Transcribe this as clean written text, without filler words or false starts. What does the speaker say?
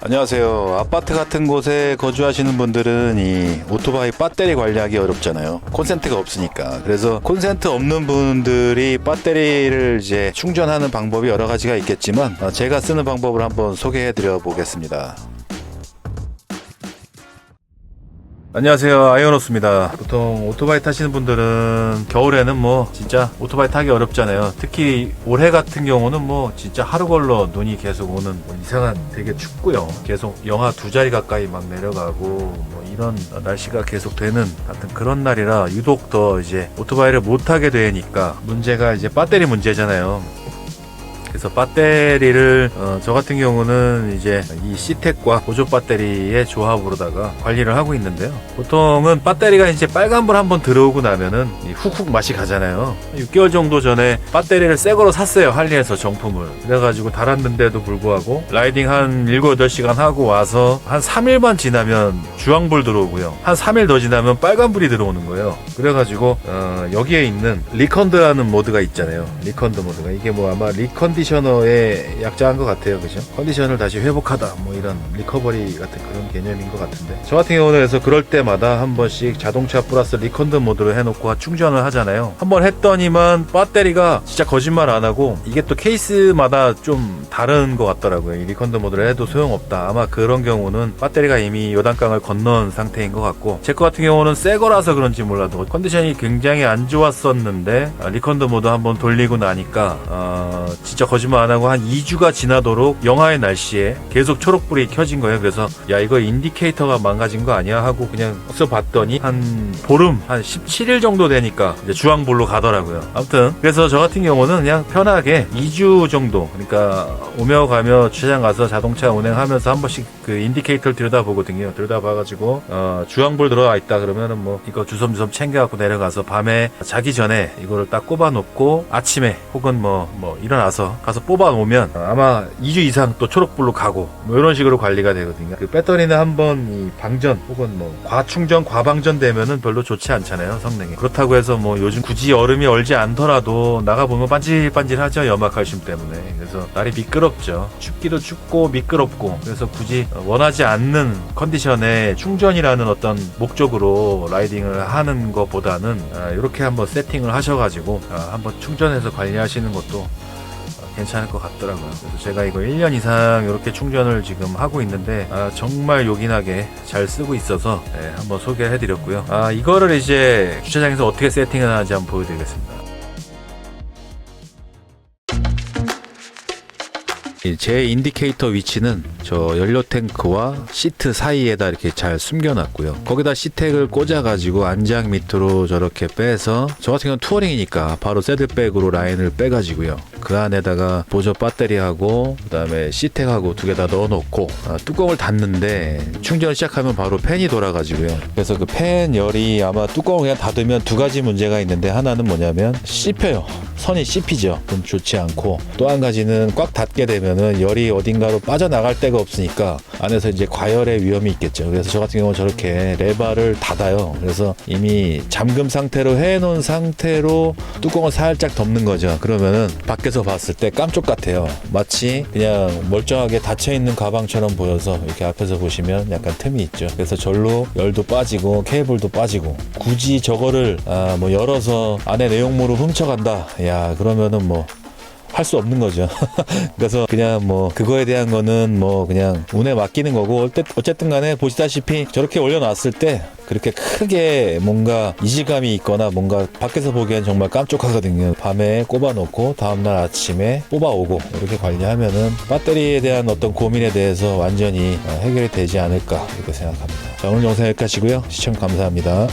안녕하세요. 아파트 같은 곳에 거주하시는 분들은 이 오토바이 배터리 관리하기 어렵잖아요. 콘센트가 없으니까. 그래서 콘센트 없는 분들이 배터리를 이제 충전하는 방법이 여러 가지가 있겠지만 제가 쓰는 방법을 한번 소개해 드려 보겠습니다. 안녕하세요, 아이오노스입니다. 보통 오토바이 타시는 분들은 겨울에는 뭐 진짜 오토바이 타기 어렵잖아요. 특히 올해 같은 경우는 뭐 진짜 하루 걸러 눈이 계속 오는 뭐 이상한 되게 춥고요. 계속 영하 2자리 가까이 막 내려가고 뭐 이런 날씨가 계속 되는 같은 그런 날이라 유독 더 이제 오토바이를 못 타게 되니까 문제가 이제 배터리 문제잖아요. 그래서 배터리를 저 같은 경우는 이제 이 시텍과 보조 배터리의 조합으로다가 관리를 하고 있는데요. 보통은 배터리가 이제 빨간불 한번 들어오고 나면은 훅훅 맛이 가잖아요. 6개월 정도 전에 배터리를 새 거로 샀어요. 할리에서 정품을. 그래가지고 달았는데도 불구하고 라이딩 한 7, 8시간 하고 와서 한 3일만 지나면 주황불 들어오고요. 한 3일 더 지나면 빨간불이 들어오는 거예요. 그래가지고 여기에 있는 리컨드라는 모드가 있잖아요. 리컨드 모드가 이게 뭐 아마 컨디셔너의 약자인 것 같아요. 그죠? 컨디션을 다시 회복하다 뭐 이런 리커버리 같은 그런 개념인 것 같은데, 저 같은 경우는 그래서 그럴 때마다 한 번씩 자동차 플러스 리컨드 모드로 해놓고 충전을 하잖아요. 한번 했더니만 배터리가 진짜 거짓말 안 하고 이게 또 케이스마다 좀 다른 것 같더라고요. 이 리컨드 모드를 해도 소용없다. 아마 그런 경우는 배터리가 이미 요단강을 건넌 상태인 것 같고, 제 거 같은 경우는 새 거라서 그런지 몰라도 컨디션이 굉장히 안 좋았었는데 리컨드 모드 한번 돌리고 나니까 진짜 거짓말 안 하고 한 2주가 지나도록 영하의 날씨에 계속 초록불이 켜진 거예요. 그래서 야, 이거 인디케이터가 망가진 거 아니야 하고 그냥 써봤더니 한 보름, 한 17일 정도 되니까 이제 주황불로 가더라고요. 아무튼 그래서 저 같은 경우는 그냥 편하게 2주 정도, 그러니까 오며 가며 주차장 가서 자동차 운행하면서 한 번씩 그 인디케이터를 들여다보거든요. 들여다봐가지고 주황불 들어와 있다 그러면은 뭐 이거 주섬주섬 챙겨갖고 내려가서 밤에 자기 전에 이거를 딱 꼽아놓고 아침에 혹은 뭐 일어나서 가서 뽑아 놓으면 아마 2주 이상 또 초록불로 가고 뭐 이런 식으로 관리가 되거든요. 그 배터리는 한번 이 방전 혹은 뭐 과충전 과방전 되면은 별로 좋지 않잖아요, 성능이. 그렇다고 해서 뭐 요즘 굳이 여름이 얼지 않더라도 나가보면 반질반질하죠, 염화칼슘 때문에. 그래서 날이 미끄럽죠. 춥기도 춥고 미끄럽고. 그래서 굳이 원하지 않는 컨디션에 충전이라는 어떤 목적으로 라이딩을 하는 것보다는 이렇게 한번 세팅을 하셔가지고 한번 충전해서 관리하시는 것도 괜찮을 것 같더라고요. 그래서 제가 이거 1년 이상 이렇게 충전을 지금 하고 있는데 정말 요긴하게 잘 쓰고 있어서 한번 소개해 드렸고요. 이거를 이제 주차장에서 어떻게 세팅을 하는지 한번 보여드리겠습니다. 제 인디케이터 위치는 저 연료 탱크와 시트 사이에다 이렇게 잘 숨겨놨고요. 거기다 시텍을 꽂아가지고 안장 밑으로 저렇게 빼서, 저 같은 경우는 투어링이니까 바로 새들백으로 라인을 빼가지고요. 그 안에다가 보조 배터리하고 그 다음에 시텍하고 두 개 다 넣어놓고 뚜껑을 닫는데 충전을 시작하면 바로 팬이 돌아가지고요. 그래서 그 팬 열이 아마 뚜껑을 그냥 닫으면 두 가지 문제가 있는데, 하나는 뭐냐면 씹혀요. 선이 씹히죠. 그럼 좋지 않고, 또 한 가지는 꽉 닫게 되면은 열이 어딘가로 빠져나갈 데가 없으니까 안에서 이제 과열의 위험이 있겠죠. 그래서 저 같은 경우는 저렇게 레바를 닫아요. 그래서 이미 잠금 상태로 해놓은 상태로 뚜껑을 살짝 덮는 거죠. 그러면은 밖에서 봤을 때 깜짝 같아요. 마치 그냥 멀쩡하게 닫혀있는 가방처럼 보여서 이렇게 앞에서 보시면 약간 틈이 있죠. 그래서 절로 열도 빠지고 케이블도 빠지고, 굳이 저거를 뭐 열어서 안에 내용물을 훔쳐간다, 야 그러면은 뭐 할 수 없는 거죠. 그래서 그냥 뭐 그거에 대한 거는 뭐 그냥 운에 맡기는 거고, 어쨌든 간에 보시다시피 저렇게 올려놨을 때 그렇게 크게 뭔가 이질감이 있거나 뭔가 밖에서 보기엔 정말 깜짝하거든요. 밤에 꼽아놓고 다음날 아침에 뽑아오고 이렇게 관리하면은 배터리에 대한 어떤 고민에 대해서 완전히 해결이 되지 않을까 이렇게 생각합니다. 자, 오늘 영상 여기까지고요. 시청 감사합니다.